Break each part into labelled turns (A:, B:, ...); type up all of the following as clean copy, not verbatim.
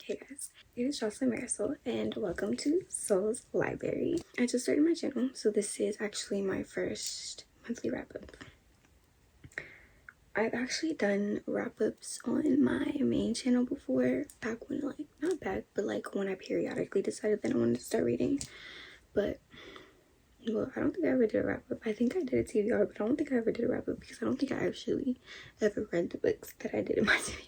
A: Hey guys, it is Jocelyn Marisol and welcome to Soul's Library. I just started my channel, so this is actually my first monthly wrap-up. I've actually done wrap-ups on my main channel before, back when not back, but when I periodically decided that I wanted to start reading. But, well, I don't think I ever did a wrap-up. I think I did a TBR, but I don't think I ever did a wrap-up because I don't think I actually ever read the books that I did in my TBR.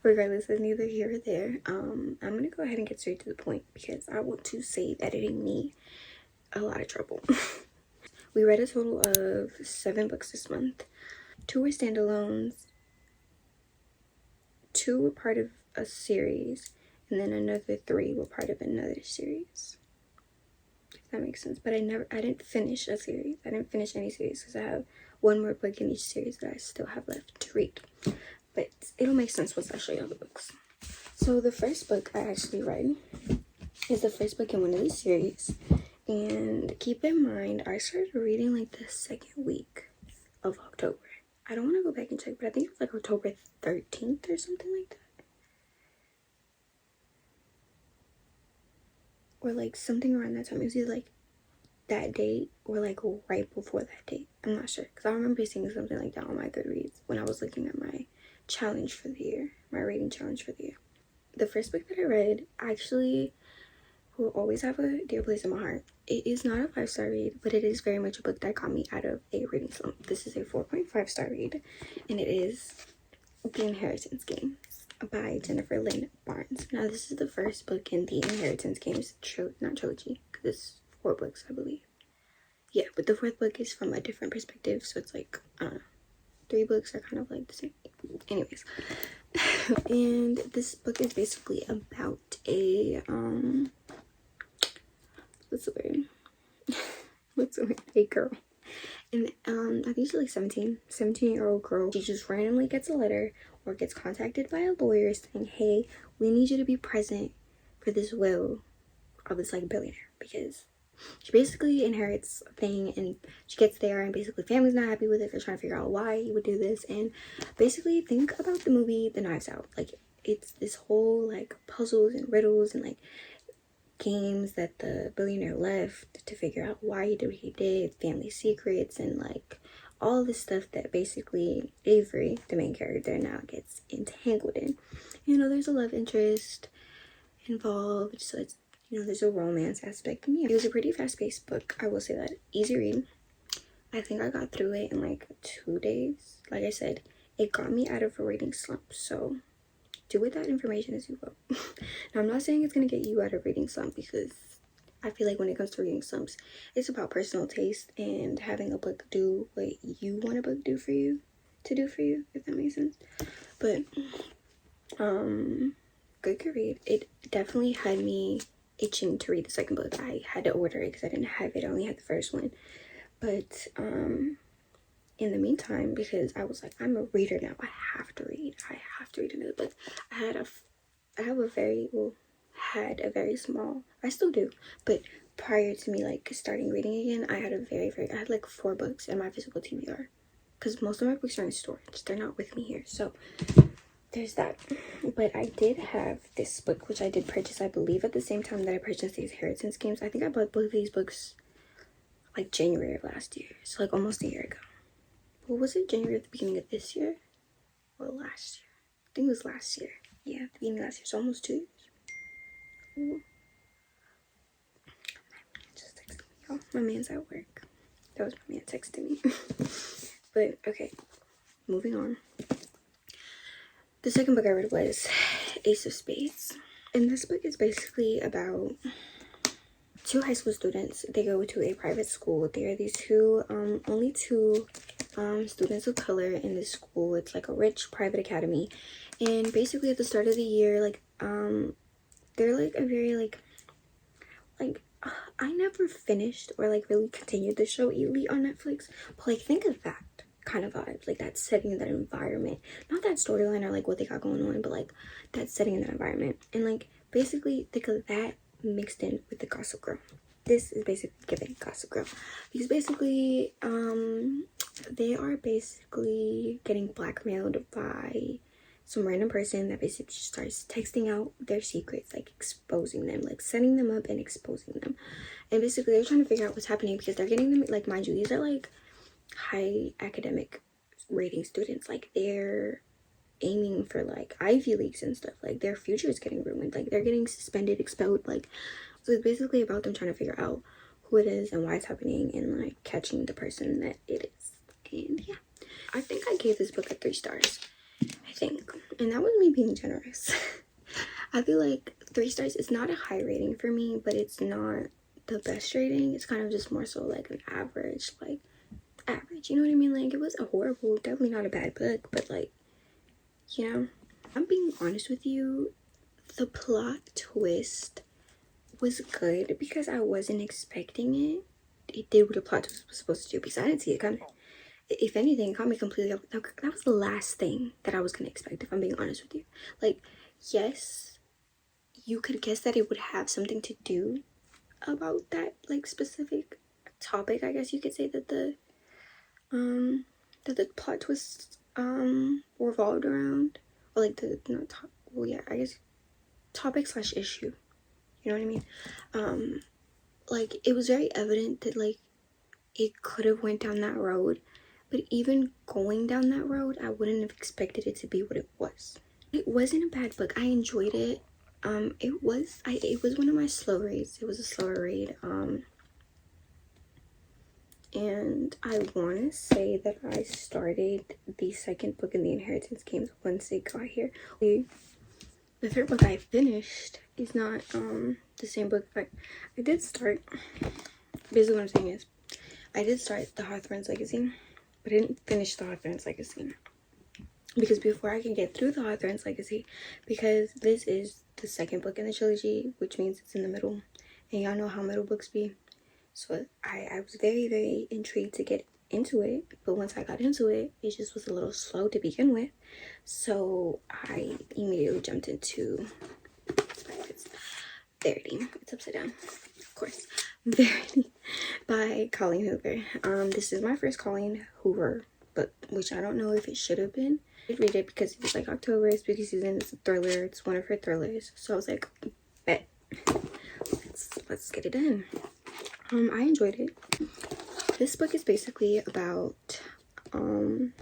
A: Regardless, it's neither here or there. I'm gonna go ahead and get straight to the point because I want to save editing me a lot of trouble. We read a total of 7 books this month. 2 were standalones, 2 were part of a series, and then another 3 were part of another series. If that makes sense. But I didn't finish a series. I didn't finish any series because I have 1 more book in each series that I still have left to read. But it'll make sense once I show you all the books. So the first book I actually read is the first book in one of the series. And keep in mind, I started reading the 2nd week of October. I don't want to go back and check, but I think it was October 13th or something like that. Or something around that time. It was either that date or right before that date. I'm not sure. Because I remember seeing something like that on my Goodreads when I was looking at my challenge for the year. My reading challenge for the year. The first book that I read actually will always have a dear place in my heart. It is not a 5-star read, but it is very much a book that got me out of a reading slump. This is a 4.5-star read, and it is The Inheritance Games by Jennifer Lynn Barnes. Now, this is the first book in the Inheritance Games not trilogy, because it's 4 books, I believe. Yeah, but the 4th book is from a different perspective, so it's 3 books are kind of the same. Anyways, and this book is basically about a a girl, and I think she's 17-year-old girl. She just randomly gets a letter or gets contacted by a lawyer saying, hey, we need you to be present for this will of this billionaire, because she basically inherits a thing, and she gets there and basically family's not happy with it. They're trying to figure out why he would do this, and basically think about the movie The Knives Out. It's this whole puzzles and riddles and games that the billionaire left to figure out why he did what he did, family secrets, and all this stuff that basically Avery, the main character, now gets entangled in. There's a love interest involved, so it's there's a romance aspect. And yeah, it was a pretty fast-paced book, I will say that. Easy read. I think I got through it in 2 days. Like I said, it got me out of a reading slump, so do with that information as you will. Now, I'm not saying it's gonna get you out of reading slump, because I feel when it comes to reading slumps, it's about personal taste and having a book do what you want a book do for you, if that makes sense. But good read. It definitely had me itching to read the 2nd book. I had to order it because I didn't have it. I only had the first one. But in the meantime, because I was I'm a reader now, I have to read another book. I had a very small, I still do, but prior to me starting reading again, I had I had 4 books in my physical TBR, because most of my books are in storage. They're not with me here, so there's that. But I did have this book, which I did purchase, I believe, at the same time that I purchased these Inheritance Games. I think I bought both of these books January of last year, so almost a year ago. Well, was it January at the beginning of this year or last year? I think it was last year. Yeah, at the beginning of last year, so almost 2 years. Ooh. My man just texted me, y'all. My man's at work. That was my man texting me. But okay, moving on. The 2nd book I read was Ace of Spades. And this book is basically about 2 high school students. They go to a private school. They are these only 2 students of color in this school. It's a rich private academy. And basically at the start of the year, they're a very I never finished or really continued the show Elite on Netflix, but think of that kind of vibes, that setting, that environment, not that storyline or what they got going on, but that setting in that environment. And basically think of that mixed in with the Gossip Girl. This is basically giving Gossip Girl, because basically they are basically getting blackmailed by some random person that basically just starts texting out their secrets, like exposing them, like setting them up and exposing them. And basically they're trying to figure out what's happening because they're getting them, like, mind you, these are like high academic rating students. Like, they're aiming for like Ivy Leagues and stuff. Like, their future is getting ruined. Like, they're getting suspended, expelled. Like, so it's basically about them trying to figure out who it is and why it's happening, and like catching the person that it is. And yeah, I think I gave this book a 3 stars, I think, and that was me being generous. I feel like 3 stars is not a high rating for me, but it's not the best rating. It's kind of just more so like an average, like average, you know what I mean? Like, it wasn't horrible, definitely not a bad book, but like, you know, I'm being honest with you, the plot twist was good because I wasn't expecting it. It did what the plot twist was supposed to do because I didn't see it coming. If anything, it caught me completely up. That was the last thing that I was gonna expect, if I'm being honest with you. Like, yes, you could guess that it would have something to do about that like specific topic. I guess you could say that the plot twist revolved around, or like the not top, well, yeah, I guess topic slash issue, you know what I mean? Like, it was very evident that like it could have went down that road, but even going down that road, I wouldn't have expected it to be what it was. It wasn't a bad book. I enjoyed it. It was one of my slow reads. It was a slower read. And I want to say that I started the second book in the Inheritance Games once it got here. The third book I finished is not the same book. I did start. Basically, what I'm saying is, I did start the Hawthorne's Legacy, but I didn't finish the Hawthorne's Legacy. Because before I can get through the Hawthorne's Legacy, because this is the second book in the trilogy, which means it's in the middle, and y'all know how middle books be. So I was very, very intrigued to get into it, but once I got into it, it just was a little slow to begin with. So I immediately jumped into Verity. It's upside down, of course. Verity by Colleen Hoover. This is my first Colleen Hoover book, which I don't know if it should have been. I did read it because it was like October, spooky season, it's a thriller, it's one of her thrillers. So I was like, bet, let's get it done. I enjoyed it. This book is basically about an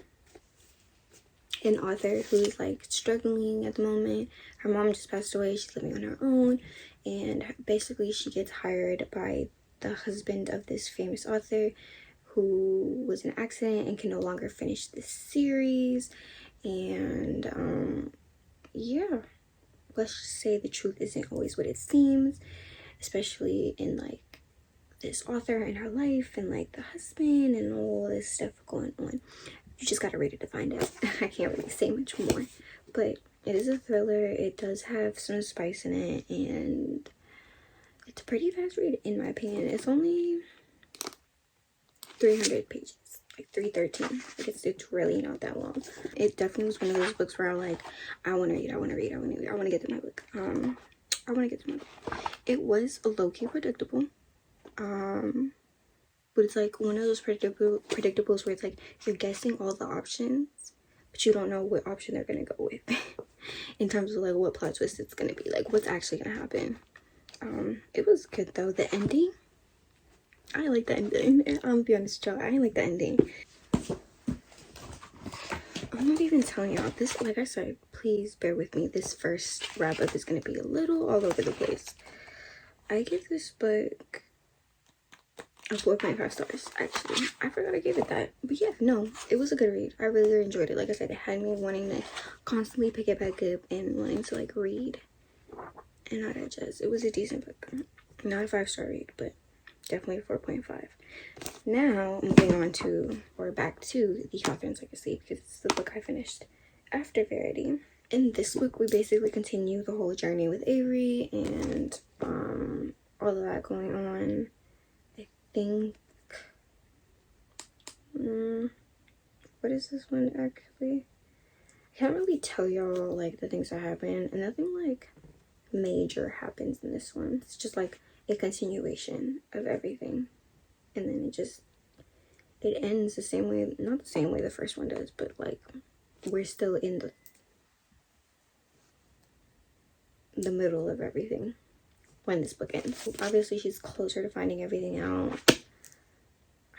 A: author who's like struggling at the moment. Her mom just passed away, she's living on her own, and basically she gets hired by the husband of this famous author who was in an accident and can no longer finish this series. And yeah, let's just say the truth isn't always what it seems, especially in like this author and her life and like the husband and all this stuff going on. You just gotta read it to find out. I can't really say much more, but it is a thriller. It does have some spice in it, and it's a pretty fast read in my opinion. It's only 300 pages, like 313. Like, it's really not that long. It definitely was one of those books where I'm like, I want to read, I want to read, I want to read, I want to get through my book. I want to get through my book. It was low-key predictable. But it's like one of those predictables where it's like you're guessing all the options, but you don't know what option they're gonna go with in terms of like what plot twist it's gonna be, like what's actually gonna happen. It was good though. The ending, I like the ending. I'm gonna be honest, y'all, I like the ending. I'm not even telling y'all this, like I said, please bear with me. This first wrap up is gonna be a little all over the place. I give this book a 4.5 stars. Actually, I forgot I gave it that, but yeah, no, it was a good read. I really enjoyed it. Like I said, it had me wanting to constantly pick it back up and wanting to like read and not digest. It was a decent book. Not a 5-star read, but definitely a 4.5. Now moving on to, or back to, the Hawthorne's Legacy, because it's the book I finished after Verity. In this book, we basically continue the whole journey with Avery and all of that going on. I think, what is this one actually? I can't really tell y'all like the things that happen, and nothing like major happens in this one. It's just like a continuation of everything, and then it ends the same way, not the same way the first one does, but like we're still in the the middle of everything when this book ends. Obviously, she's closer to finding everything out.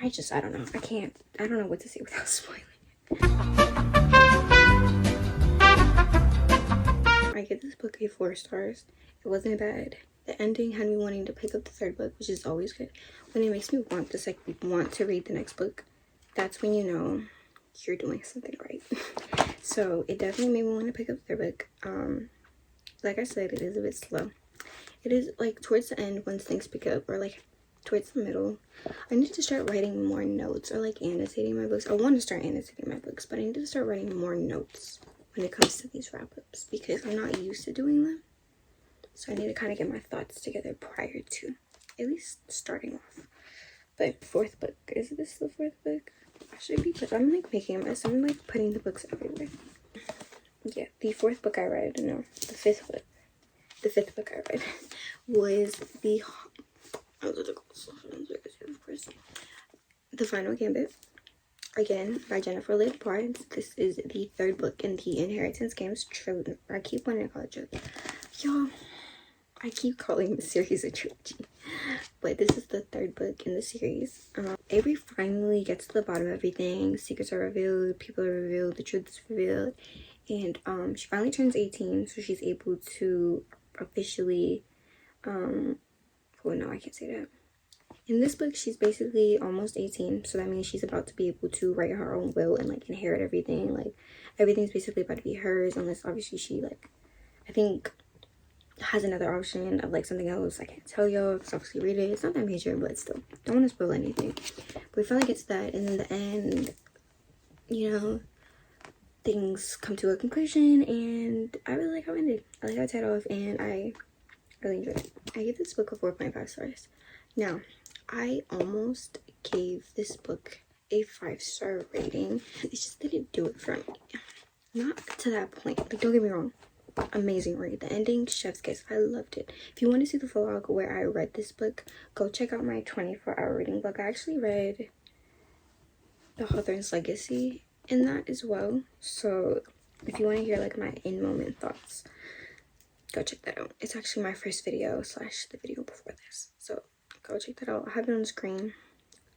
A: I don't know. I don't know what to say without spoiling it. I give this book a 4 stars. It wasn't bad. The ending had me wanting to pick up the 3rd book, which is always good. When it makes me want to read the next book, that's when you know you're doing something right. So it definitely made me want to pick up the 3rd book. Like I said, it is a bit slow. It is like towards the end, once things pick up, or like towards the middle, I need to start writing more notes, or like annotating my books. I want to start annotating my books, but I need to start writing more notes when it comes to these wrap-ups, because I'm not used to doing them. So I need to kind of get my thoughts together prior to at least starting off. But 4th book, is this the 4th book? I should be, but I'm like making a mess. I'm like putting the books everywhere. Yeah, the 4th book I read, no, the 5th book. The 5th book I read was The Final Gambit, again by Jennifer Lid Barnes. This is the 3rd book in the Inheritance Games trilogy. I keep wanting to call it trilogy. Y'all, I keep calling the series a trilogy, but this is the 3rd book in the series. Avery finally gets to the bottom of everything. Secrets are revealed, people are revealed, the truth is revealed, and she finally turns 18, so she's able to officially well, no, I can't say that. In this book, she's basically almost 18, so that means she's about to be able to write her own will and like inherit everything. Like everything's basically about to be hers, unless obviously she like, I think, has another option of like something else. I can't tell y'all because obviously read it. It's not that major, but still, don't want to spoil anything. But we finally get to that, and in the end, you know, things come to a conclusion, and I really like how it ended. I like how it tied off, and I really enjoyed it. I give this book a 4.5 stars. Now, I almost gave this book a 5-star rating. It just didn't do it for me. Not to that point. Like, don't get me wrong. Amazing read. The ending, chef's kiss. I loved it. If you want to see the vlog where I read this book, go check out my 24-hour reading vlog. I actually read The Hawthorne's Legacy in that as well. So if you want to hear like my in-moment thoughts, go check that out. It's actually my first video / the video before this. So go check that out. I have it on the screen.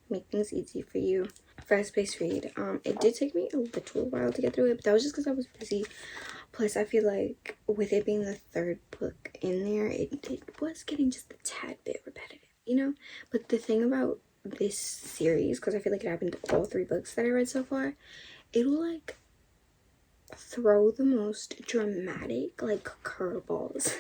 A: Make things easy for you. Fast-paced read. It did take me a little while to get through it, but that was just because I was busy. Plus, I feel like with it being the 3rd book in there, it was getting just a tad bit repetitive, you know? But the thing about this series, because I feel like it happened to all 3 books that I read so far, it'll like throw the most dramatic like curveballs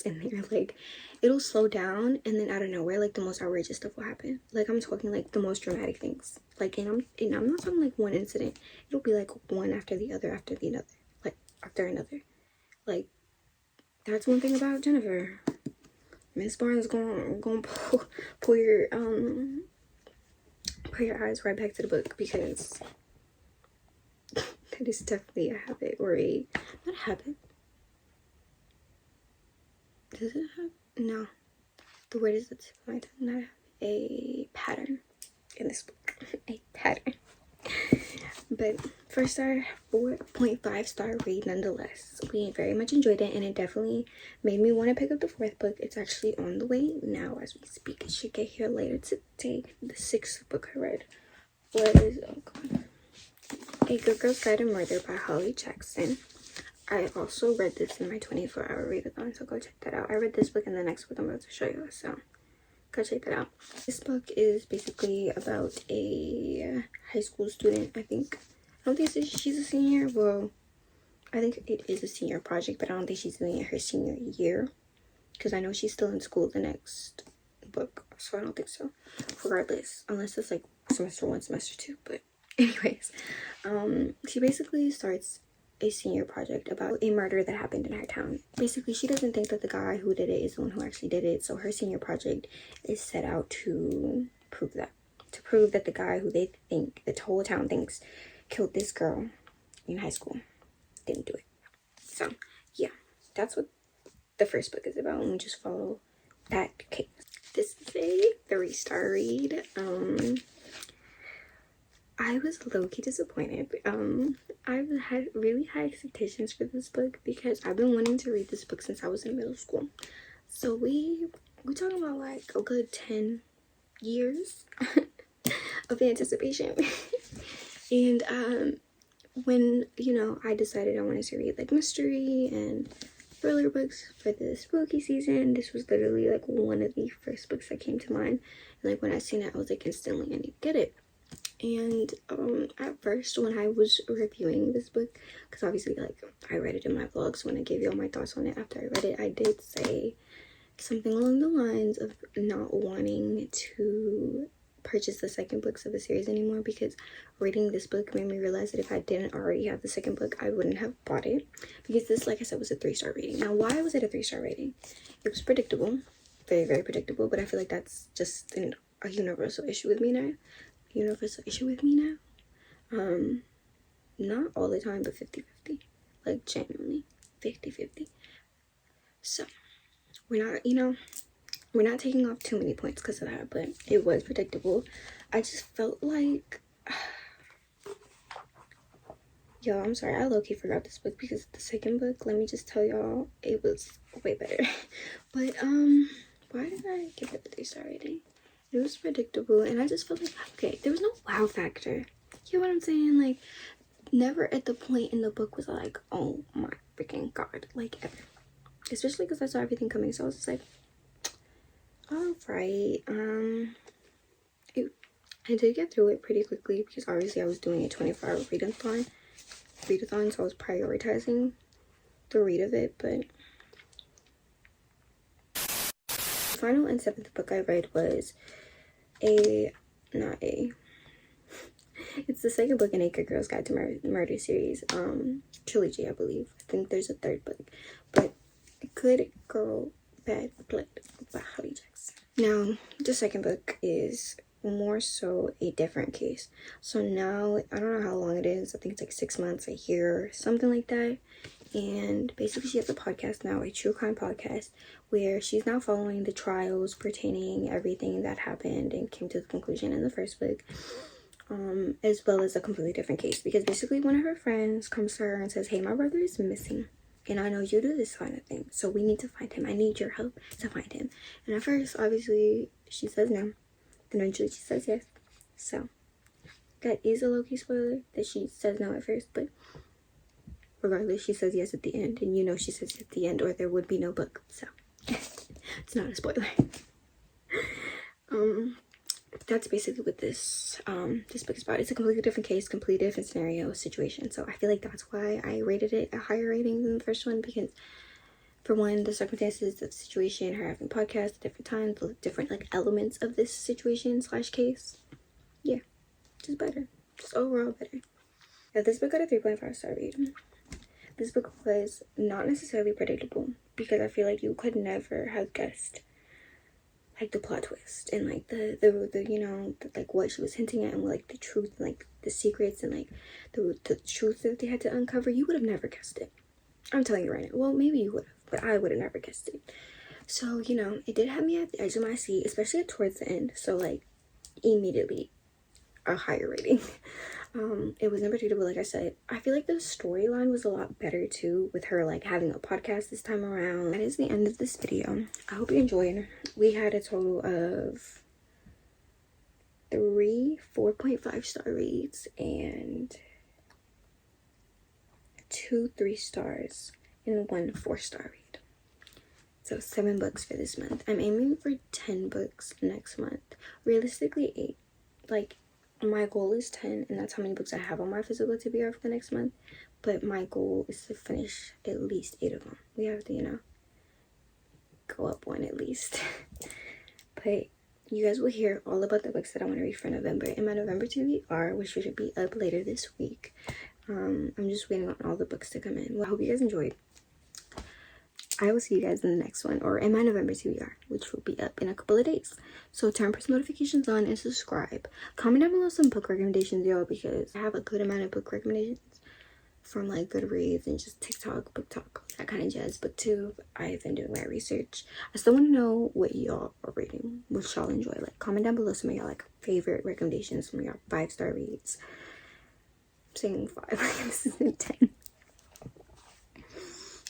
A: in there. Like it'll slow down, and then out of nowhere like the most outrageous stuff will happen. Like I'm talking like the most dramatic things. Like and I'm not talking like one incident. It'll be like one after the other after the another, like after another. Like that's one thing about Jennifer. Miss Barnes gonna pull your eyes right back to the book, because that is definitely a habit, or not a habit. Does it have? No. The word is the tip of my tongue. Not a pattern in this book. A pattern. But 1-star, 4.5 star read nonetheless. We very much enjoyed it, and it definitely made me want to pick up the 4th book. It's actually on the way now as we speak. It should get here later today. The 6th book I read was, oh god, A Good Girl's Guide to Murder by Holly Jackson. I also read this in my 24-hour readathon, so go check that out. I read this book and the next book I'm about to show you, so go check that out. This book is basically about a high school student, I think. I don't think she's a senior. Well, I think it is a senior project, but I don't think she's doing it her senior year, because I know she's still in school the next book, so I don't think so. Regardless, unless it's like semester 1, semester 2, but anyways, she basically starts a senior project about a murder that happened in her town. Basically, she doesn't think that the guy who did it is the one who actually did it, so her senior project is set out to prove that. To prove that the guy who they think, the whole town thinks, killed this girl in high school didn't do it. So, yeah, that's what the first book is about, and we just follow that case. This is a 3-star read. I was low-key disappointed. I've had really high expectations for this book because I've been wanting to read this book since I was in middle school. So we're talking about like a good 10 years of anticipation. And when, you know, I decided I wanted to read like mystery and thriller books for the spooky season, this was literally like one of the first books that came to mind. And like when I seen it, I was like instantly, I need to get it. And at first when I was reviewing this book, because obviously like I read it in my vlogs, when I gave you all my thoughts on it after I read it, I did say something along the lines of not wanting to purchase the second books of the series anymore, because reading this book made me realize that if I didn't already have the second book, I wouldn't have bought it, because this, like I said, was a 3-star rating. Now, why was it a 3-star rating? It was predictable, very, very predictable, but I feel like that's just a universal issue with me now. Not all the time, but 50-50, like genuinely 50-50. So we're not taking off too many points because of that, but it was predictable. I just felt like yo, I'm sorry, I low-key forgot this book because the second book, let me just tell y'all, it was way better. But why did I give it a 3-star rating? It was predictable, and I just felt like, okay, there was no wow factor. You know what I'm saying? Like, never at the point in the book was I like, oh my freaking god, like ever. Especially because I saw everything coming, so I was just like, all right. I did get through it pretty quickly because obviously I was doing a 24-hour readathon, so I was prioritizing the read of it. But the final and 7th book I read was it's the second book in Acre Girl's Guide to Murder series, trilogy, I believe. I think there's a third book, but Good Girl, Bad Blood by Holly Jackson. Now, the second book is more so a different case. So now, I don't know how long it is. I think it's like 6 months, a year, something like that. And basically she has a podcast now, a true crime podcast, where she's now following the trials pertaining everything that happened and came to the conclusion in the first book, as well as a completely different case, because basically one of her friends comes to her and says, hey, my brother is missing and I know you do this kind of thing, so we need to find him. I need your help to find him. And at first, obviously, she says no. Then eventually she says yes. So that is a low-key spoiler that she says no at first, but regardless, she says yes at the end, and you know she says at the end or there would be no book, so it's not a spoiler. That's basically what this book is about. It's a completely different case, completely different scenario, situation. So I feel like that's why I rated it a higher rating than the first one, because for one, the circumstances of the situation, her having podcasts at different times, the different like elements of this situation / case, yeah, just better, just overall better. Now, this book got a 3.5-star rating. This book was not necessarily predictable, because I feel like you could never have guessed like the plot twist and like the you know, like what she was hinting at, and like the truth, like the secrets, and like the truth that they had to uncover. You would have never guessed it. I'm telling you right now. Well, maybe you would have, but I would have never guessed it. So, you know, it did have me at the edge of my seat, especially towards the end. So like immediately a higher rating. It was unpredictable, like I said. I feel like the storyline was a lot better too, with her like having a podcast this time around. That is the end of this video. I hope you enjoyed. We had a total of 3 4.5-star reads and 2 3-stars and 1 4-star read. So 7 books for this month. I'm aiming for 10 books next month. Realistically 8. Like, my goal is 10, and that's how many books I have on my physical TBR for the next month. But my goal is to finish at least 8 of them. We have to, you know, go up 1 at least. But you guys will hear all about the books that I want to read for November in my November TBR, which should be up later this week. I'm just waiting on all the books to come in. Well, I hope you guys enjoyed. I will see you guys in the next one, or in my November TBR, which will be up in a couple of days. So turn post notifications on and subscribe. Comment down below some book recommendations, y'all, because I have a good amount of book recommendations. from like Goodreads and just TikTok, BookTok, that kind of jazz. BookTube, I've been doing my research. I still want to know what y'all are reading, what y'all enjoy. Like, comment down below some of y'all like favorite recommendations, some of y'all 5-star reads. I'm saying 5, like this isn't 10.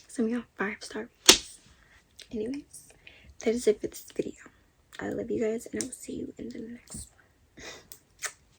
A: Some of y'all 5-star reads. Anyways, that is it for this video. I love you guys, and I will see you in the next one.